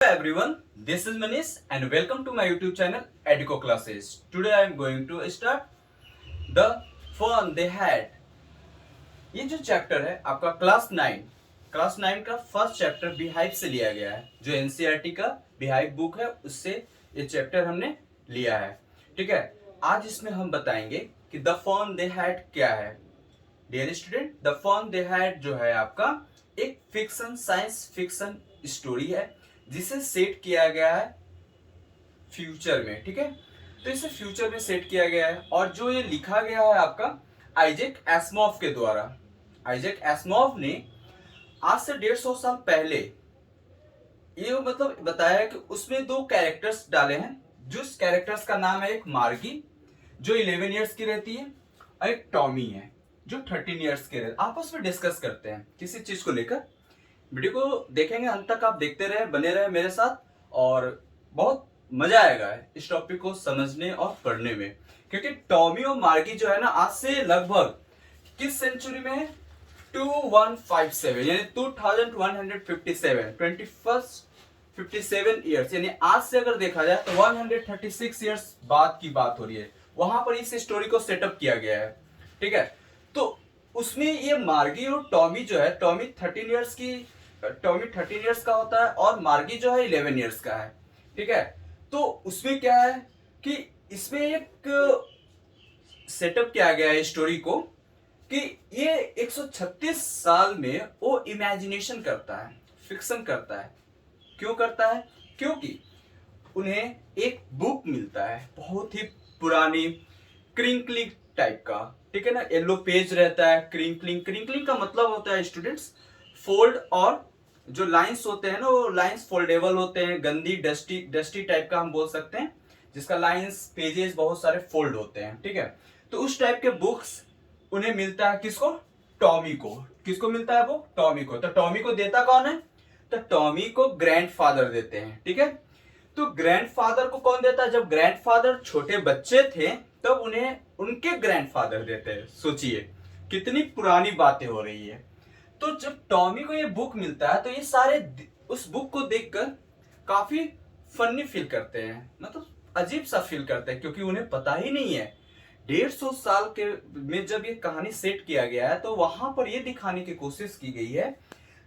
Hello everyone, this is Manish and welcome to my YouTube channel Educo Classes. Today I am going to start the fun they had. ये जो chapter है आपका class 9 का first chapter beehive से लिया गया है। जो एनसीईआरटी का बिहाइव बुक है उससे ये चैप्टर हमने लिया है। ठीक है, आज इसमें हम बताएंगे कि द फन दे हैड क्या है। Dear student, the fun they had जो है आपका एक फिक्शन साइंस फिक्शन स्टोरी है जिसे सेट किया गया है फ्यूचर में। ठीक है, तो इसे फ्यूचर में सेट किया गया है और जो ये लिखा गया है आपका आइजैक एसिमोव के द्वारा। आइजैक एसिमोव ने आज से 150 साल पहले ये मतलब बताया है कि उसमें दो कैरेक्टर्स डाले हैं। जिस कैरेक्टर्स का नाम है एक मार्गी जो 11 इयर्स की रहती है और एक टॉमी है जो 13 इयर्स के रहते। आपस में डिस्कस करते हैं किसी चीज को लेकर। वीडियो को देखेंगे अंत तक, आप देखते रहे, बने रहे मेरे साथ और बहुत मजा आएगा इस टॉपिक को समझने और पढ़ने में। क्योंकि टॉमी और मार्गी जो है ना आज से लगभग किस सेंचुरी में है 2157 यानी 2157 2157 ईयर्स यानी आज से अगर देखा जाए तो 136 ईयर्स बाद की बात हो रही है। वहां पर इस स्टोरी को सेटअप किया गया है। ठीक है, तो उसमें ये मार्गी और टॉमी जो है, टॉमी 13 इयर्स का होता है और मार्गी जो है 11 इयर्स का है। ठीक है, तो उसमें क्या है कि इसमें एक सेटअप किया गया है स्टोरी को कि ये 136 साल में वो इमेजिनेशन करता है, फिक्शन करता है। क्यों करता है? क्योंकि उन्हें एक बुक मिलता है बहुत ही पुरानी क्रिंकली टाइप का। ठीक है ना, येलो पेज रहता है। क्रिंकलिंग क्रिंकलिंग का मतलब होता है स्टूडेंट्स फोल्ड, और जो लाइंस होते हैं ना वो लाइंस फोल्डेबल होते हैं, गंदी डस्टी डस्टी टाइप का हम बोल सकते हैं, जिसका लाइंस पेजेस बहुत सारे फोल्ड होते हैं। ठीक है, तो उस टाइप के बुक्स उन्हें मिलता है। किसको? टॉमी को। किसको मिलता है? वो टॉमी को। तो टॉमी को देता कौन है? तो टॉमी को ग्रैंडफादर देते हैं। ठीक है, तो ग्रैंडफादर को कौन देता है? जब ग्रैंडफादर छोटे बच्चे थे तब उन्हें उनके ग्रैंडफादर देते हैं। सोचिए कितनी पुरानी बातें हो रही है। तो जब टॉमी को ये बुक मिलता है तो ये सारे उस बुक को देखकर काफी फनी फील करते हैं, मतलब अजीब सा फील करते हैं, क्योंकि उन्हें पता ही नहीं है 150 साल के में जब ये कहानी सेट किया गया है तो वहां पर ये दिखाने की कोशिश की गई है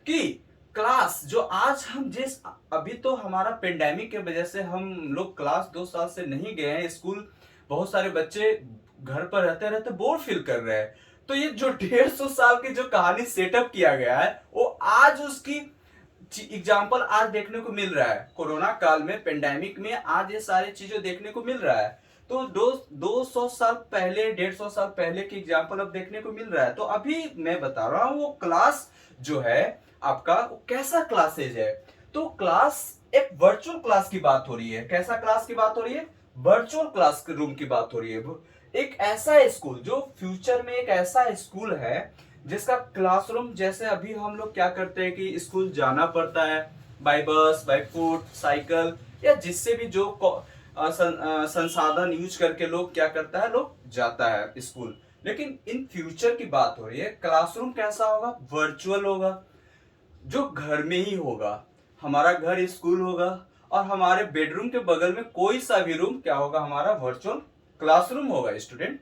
कि क्लास जो आज हम जिस अभी तो हमारा पेंडेमिक की वजह से हम लोग क्लास 2 साल से नहीं गए हैं स्कूल। बहुत सारे बच्चे घर पर रहते रहते बोर फील कर रहे हैं। तो ये जो 150 साल की जो कहानी सेटअप किया गया है वो आज उसकी एग्जाम्पल आज देखने को मिल रहा है। कोरोना काल में, पेंडेमिक में आज ये सारी चीजें देखने को मिल रहा है। तो 200 साल पहले, 150 साल पहले की एग्जाम्पल अब देखने को मिल रहा है। तो अभी मैं बता रहा हूँ वो क्लास जो है आपका वो कैसा क्लासेज है। तो क्लास एक वर्चुअल क्लास की बात हो रही है। कैसा क्लास की बात हो रही है? वर्चुअल क्लास रूम की बात हो रही है। एक ऐसा स्कूल जो फ्यूचर में एक ऐसा स्कूल है जिसका क्लासरूम, जैसे अभी हम लोग क्या करते हैं कि स्कूल जाना पड़ता है बाय बस, बाय फुट, साइकिल या जिससे भी जो संसाधन यूज करके लोग क्या करता है, लोग जाता है स्कूल। लेकिन इन फ्यूचर की बात हो रही है। क्लासरूम कैसा होगा? वर्चुअल होगा, जो घर में ही होगा। हमारा घर स्कूल होगा और हमारे बेडरूम के बगल में कोई सा भी रूम क्या होगा? हमारा वर्चुअल क्लासरूम होगा स्टूडेंट।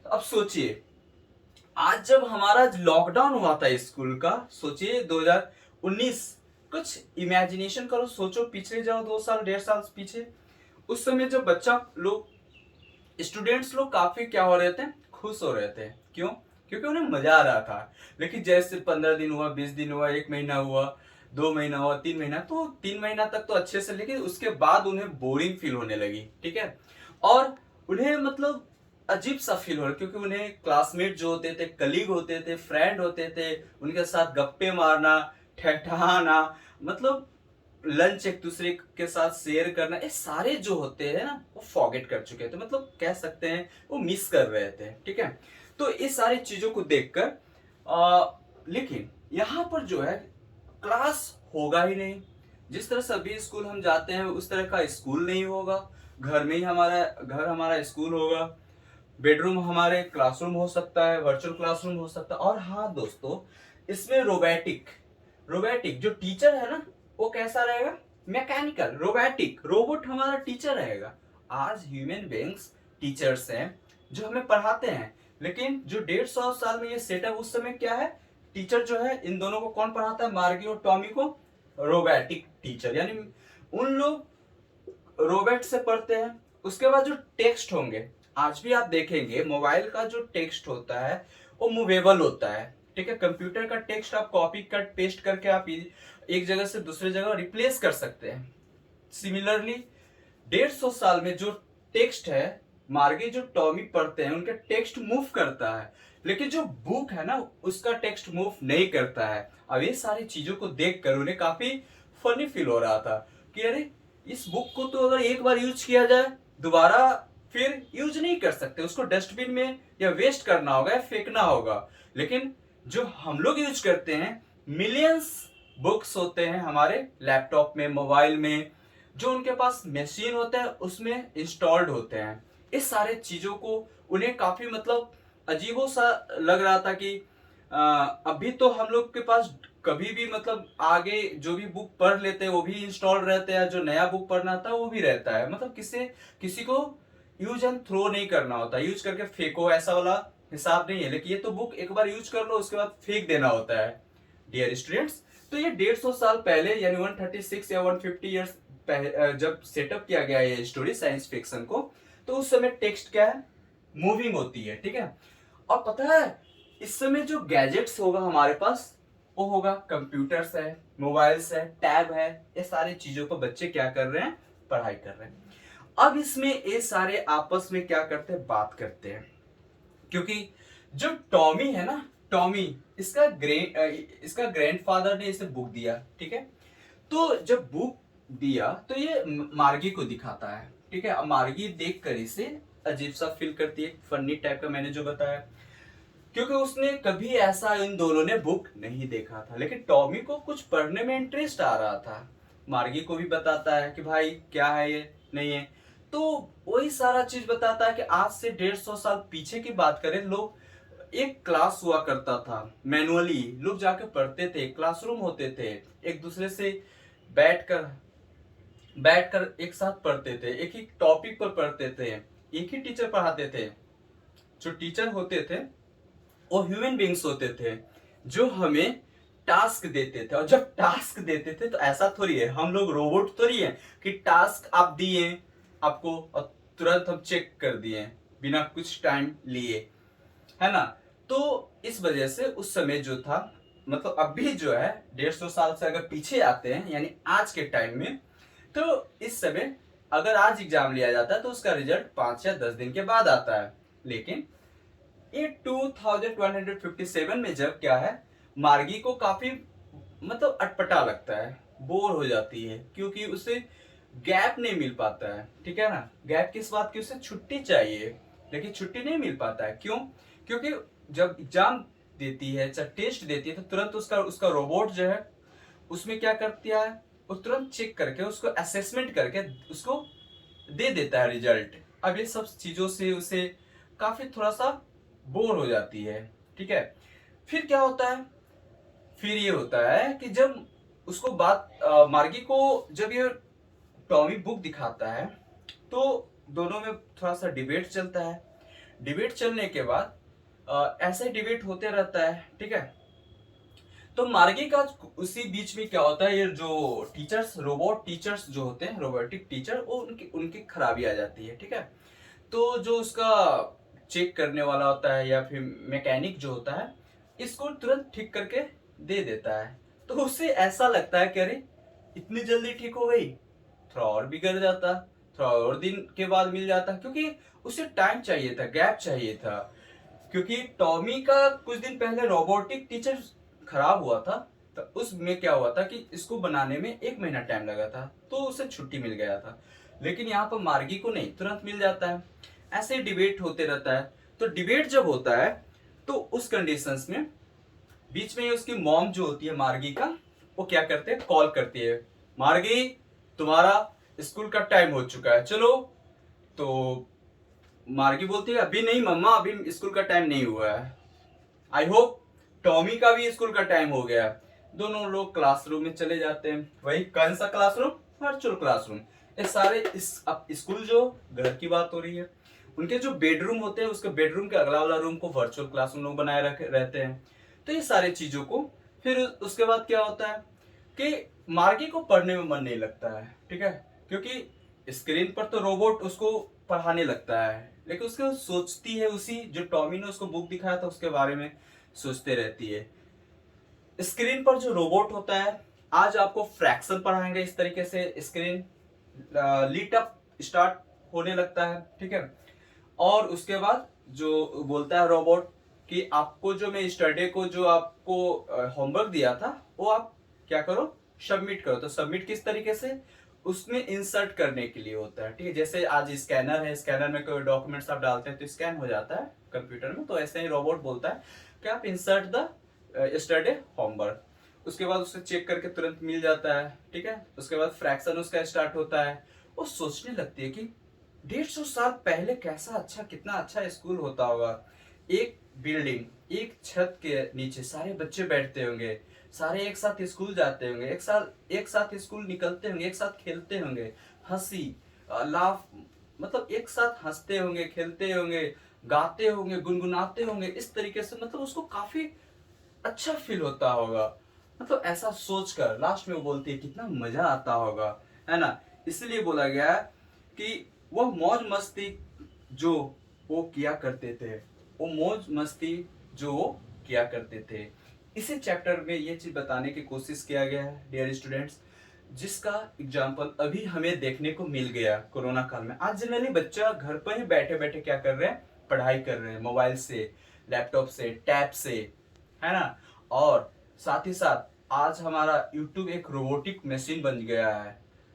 अब सोचिए आज जब हमारा लॉकडाउन हुआ था स्कूल का, सोचिए 2019, कुछ इमेजिनेशन करो, सोचो पीछे जाओ 2 साल 1.5 साल पीछे। उस समय जब बच्चा लोग, स्टूडेंट्स लोग काफी क्या हो रहे थे? खुश हो रहे थे। क्यों? क्योंकि उन्हें मजा आ रहा था। लेकिन जैसे 15 दिन हुआ, 20 दिन हुआ, 1 महीना हुआ, 2 महीना हुआ, 3 महीना, तो 3 महीना तक तो अच्छे से, लेकिन उसके बाद उन्हें बोरिंग फील होने लगी। ठीक है, और उन्हें मतलब अजीब सा फील हो रहा, क्योंकि उन्हें क्लासमेट जो होते थे, कलीग होते थे, फ्रेंड होते थे, उनके साथ गप्पे मारना, ठहठाना, मतलब लंच एक दूसरे के साथ शेयर करना, ये सारे जो होते हैं ना वो फॉरगेट कर चुके थे, मतलब कह सकते हैं वो मिस कर रहे थे। ठीक है, तो इस सारी चीजों को देखकर लेकिन यहाँ पर जो है क्लास होगा ही नहीं। जिस तरह से अभी स्कूल हम जाते हैं उस तरह का स्कूल नहीं होगा। घर में ही हमारा स्कूल होगा। बेडरूम हमारे क्लासरूम हो सकता है, वर्चुअल क्लासरूम हो सकता है। और हाँ दोस्तों, इसमें रोबोटिक रोबोटिक जो टीचर है ना वो कैसा रहेगा? मैकेनिकल रोबोटिक रोबोट हमारा टीचर रहेगा। आज ह्यूमन बींग्स टीचर्स हैं जो हमें पढ़ाते हैं, लेकिन जो 150 साल में ये सेटअप, उस समय क्या है, टीचर जो है इन दोनों को कौन पढ़ाता है, मार्गी और टॉमी को रोबोटिक टीचर, यानी उन लोग रोबोट से पढ़ते हैं। उसके बाद जो टेक्स्ट होंगे, आज भी आप देखेंगे मोबाइल का जो टेक्स्ट होता है वो मूवेबल होता है, ठीक है। कंप्यूटर का टेक्स्ट आप कॉपी कट पेस्ट करके आप एक जगह से दूसरी जगह रिप्लेस कर सकते हैं। सिमिलरली 150 साल में जो टेक्स्ट है, मार्गी जो टॉमी पढ़ते हैं उनका टेक्स्ट मूव करता है, लेकिन जो बुक है ना उसका टेक्स्ट मूव नहीं करता है। अब ये सारी चीजों को देखकर उन्हें काफी फनी फील हो रहा था कि अरे इस बुक को तो अगर एक बार यूज किया जाए दोबारा फिर यूज नहीं कर सकते, उसको डस्टबिन में या वेस्ट करना होगा या फेंकना होगा। लेकिन जो हम लोग यूज करते हैं, मिलियंस बुक्स होते हैं हमारे लैपटॉप में, मोबाइल में, जो उनके पास मशीन होता है उसमें इंस्टॉल्ड होते हैं। इस सारे चीजों को उन्हें काफी मतलब अजीबो सा लग रहा था कि अभी तो हम लोग के पास कभी भी मतलब आगे जो भी बुक पढ़ लेते हैं वो भी इंस्टॉल रहते हैं, जो नया बुक पढ़ना था वो भी रहता है, मतलब किसी को यूज एंड थ्रो नहीं करना होता, यूज करके फेंको ऐसा वाला हिसाब नहीं है। लेकिन ये तो बुक एक बार यूज कर लो उसके बाद फेंक देना होता है डियर स्टूडेंट्स। तो ये 150 साल पहले यानी 136 या 150 ईयर्स जब सेटअप किया गया ये स्टोरी साइंस फिक्शन को, तो उस समय टेक्स्ट क्या है, मूविंग होती है, ठीक है। और पता है इस समय जो गैजेट्स होगा हमारे पास वो होगा कंप्यूटर्स है, मोबाइल्स है, टैब है, ये सारी चीजों पर बच्चे क्या कर रहे हैं, पढ़ाई कर रहे हैं। अब इसमें ये सारे आपस में क्या करते हैं, बात करते हैं, क्योंकि जो टॉमी है ना, टॉमी इसका ग्रैंडफादर ने इसे बुक दिया, ठीक है। तो जब बुक दिया तो ये मार्गी को दिखाता है, ठीक है। अब मार्गी देख कर इसे अजीब सा फील करती है, फनी टाइप का, मैंने जो बताया, क्योंकि उसने कभी ऐसा इन दोनों ने बुक नहीं देखा था। लेकिन टॉमी को कुछ पढ़ने में इंटरेस्ट आ रहा था, मार्गी को भी बताता है कि भाई क्या है ये नहीं है, तो वही सारा चीज बताता है कि आज से 150 साल पीछे की बात करें, लोग एक क्लास हुआ करता था, मैनुअली लोग जाके पढ़ते थे, क्लासरूम होते थे, एक दूसरे से बैठकर बैठकर एक साथ पढ़ते थे, एक ही टॉपिक पर पढ़ते थे, एक ही टीचर पढ़ाते थे। जो टीचर होते थे वो ह्यूमन बींग्स होते थे जो हमें टास्क देते थे, और जब टास्क देते थे तो ऐसा थोड़ी है, हम लोग रोबोट थोड़ी है कि टास्क आप दिए आपको और तुरंत हम चेक कर दिए बिना कुछ टाइम लिए, है ना। तो इस वजह से उस समय जो था, मतलब अभी जो है 150 साल से अगर पीछे आते हैं यानी आज के टाइम में, तो इस समय अगर आज एग्जाम लिया जाता है तो उसका रिजल्ट 5 या 10 दिन के बाद आता है। लेकिन ये 2157 में जब क्या है, मार्गी को काफी मतलब अटपटा लगता है, बोर हो जाती है, क्योंकि उसे गैप नहीं मिल पाता है, ठीक है ना। गैप किस बात की, उसे छुट्टी चाहिए, लेकिन छुट्टी नहीं मिल पाता है, क्यों, क्योंकि जब एग्जाम देती है चाहे टेस्ट देती है तो तुरंत उसका उसका रोबोट जो है उसमें क्या करती है, वो तुरंत चेक करके उसको असेसमेंट करके उसको दे देता है रिजल्ट। अब ये सब चीजों से उसे काफी थोड़ा सा बोर हो जाती है, ठीक है। फिर क्या होता है, फिर ये होता है कि जब उसको मार्गी को जब ये टॉमी बुक दिखाता है तो दोनों में थोड़ा सा डिबेट चलता है। डिबेट चलने के बाद ऐसे डिबेट होते रहता है, ठीक है। तो मार्गी का उसी बीच में क्या होता है, ये जो टीचर्स, रोबोट टीचर्स जो होते हैं, रोबोटिक टीचर, वो उनकी उनकी खराबी आ जाती है, ठीक है। तो जो उसका चेक करने वाला होता है या फिर मैकेनिक जो होता है, इसको तुरंत ठीक करके दे देता है। तो उसे ऐसा लगता है कि अरे इतनी जल्दी ठीक हो गई, थोड़ा और बिगड़ जाता, थोड़ा और दिन के बाद मिल जाता, क्योंकि उसे टाइम चाहिए था, गैप चाहिए था। क्योंकि टॉमी का कुछ दिन पहले रोबोटिक टीचर खराब हुआ था, तो उसमें क्या हुआ था कि इसको बनाने में 1 महीना टाइम लगा था, तो उसे छुट्टी मिल गया था। लेकिन यहाँ पर मार्गी को नहीं, तुरंत मिल जाता है। ऐसे डिबेट होते रहता है। तो डिबेट जब होता है तो उस कंडीशंस में बीच में उसकी मॉम जो होती है मार्गी का, वो क्या करते हैं, कॉल करती है, मार्गी तुम्हारा स्कूल का टाइम हो चुका है, चलो। तो मार्गी बोलती है अभी नहीं मम्मा, अभी स्कूल का टाइम नहीं हुआ है। आई होप टॉमी का भी स्कूल का टाइम हो गया। दोनों लोग क्लासरूम में चले जाते हैं, वही कौन सा क्लासरूम, वर्चुअल क्लासरूम। ये सारे अब स्कूल जो घर की बात हो रही है, उनके जो बेडरूम होते हैं उसके बेडरूम के अगला वाला रूम को वर्चुअल क्लासरूम लोग बनाए रखे रहते हैं। तो ये सारी चीजों को फिर उसके बाद क्या होता है कि मार्गी को पढ़ने में मन नहीं लगता है, ठीक है, क्योंकि स्क्रीन पर तो रोबोट उसको पढ़ाने लगता है, लेकिन उसके सोचती है उसी जो टॉमी ने उसको बुक दिखाया था उसके बारे में सोचते रहती है। स्क्रीन पर जो रोबोट होता है, आज आपको फ्रैक्शन पढ़ाएंगे इस तरीके से स्क्रीन लीट अप स्टार्ट होने लगता है, ठीक है। और उसके बाद जो बोलता है रोबोट कि आपको जो मैं स्टरडे को जो आपको होमवर्क दिया था वो आप क्या करो, सबमिट करो। तो सबमिट किस तरीके से, उसमें इंसर्ट करने के लिए होता है, ठीक है। जैसे आज स्कैनर है, स्कैनर में कोई डॉक्यूमेंट्स आप डालते हैं तो स्कैन हो जाता है कंप्यूटर में, तो ऐसे ही रोबोट बोलता है कि आप इंसर्ट द स्टरडे होमवर्क। उसके बाद उसे चेक करके तुरंत मिल जाता है, ठीक है। उसके बाद फ्रैक्शन उसका स्टार्ट होता है। वो सोचने लगती है कि 150 साल पहले कैसा अच्छा, कितना अच्छा स्कूल होता होगा। एक बिल्डिंग, एक छत के नीचे सारे बच्चे बैठते होंगे, सारे एक साथ स्कूल जाते होंगे, एक साथ स्कूल निकलते होंगे, एक साथ खेलते होंगे, हंसी लाफ, मतलब एक साथ हंसते होंगे, खेलते होंगे, गाते होंगे, गुनगुनाते होंगे, इस तरीके से मतलब उसको काफी अच्छा फील होता होगा। मतलब ऐसा सोचकर लास्ट में वो बोलती है कितना मजा आता होगा, है ना। इसलिए बोला गया है कि वह मौज मस्ती जो वो किया करते थे, वो मौज मस्ती जो वो किया करते थे। इसी चैप्टर में ये चीज बताने की कोशिश किया गया है डियर स्टूडेंट्स, जिसका एग्जाम्पल अभी हमें देखने को मिल गया कोरोना काल में। आज जनरली बच्चा घर पर ही बैठे बैठे क्या कर रहे हैं, पढ़ाई कर रहे हैं, मोबाइल से, लैपटॉप से, टैब से, है ना। और साथ ही साथ आज हमारा यूट्यूब एक रोबोटिक मशीन बन गया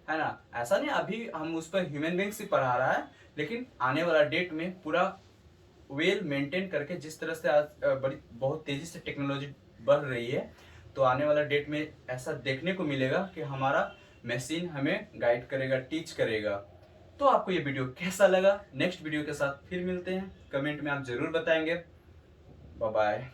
है ना। ऐसा नहीं अभी हम उस पर ह्यूमन बींग्स ही पढ़ा रहा है, लेकिन आने वाला डेट में पूरा वेल मेंटेन करके, जिस तरह से आज बड़ी बहुत तेजी से टेक्नोलॉजी बढ़ रही है, तो आने वाला डेट में ऐसा देखने को मिलेगा कि हमारा मशीन हमें गाइड करेगा, टीच करेगा। तो आपको ये वीडियो कैसा लगा, नेक्स्ट वीडियो के साथ फिर मिलते हैं, कमेंट में आप जरूर बताएंगे। Bye bye.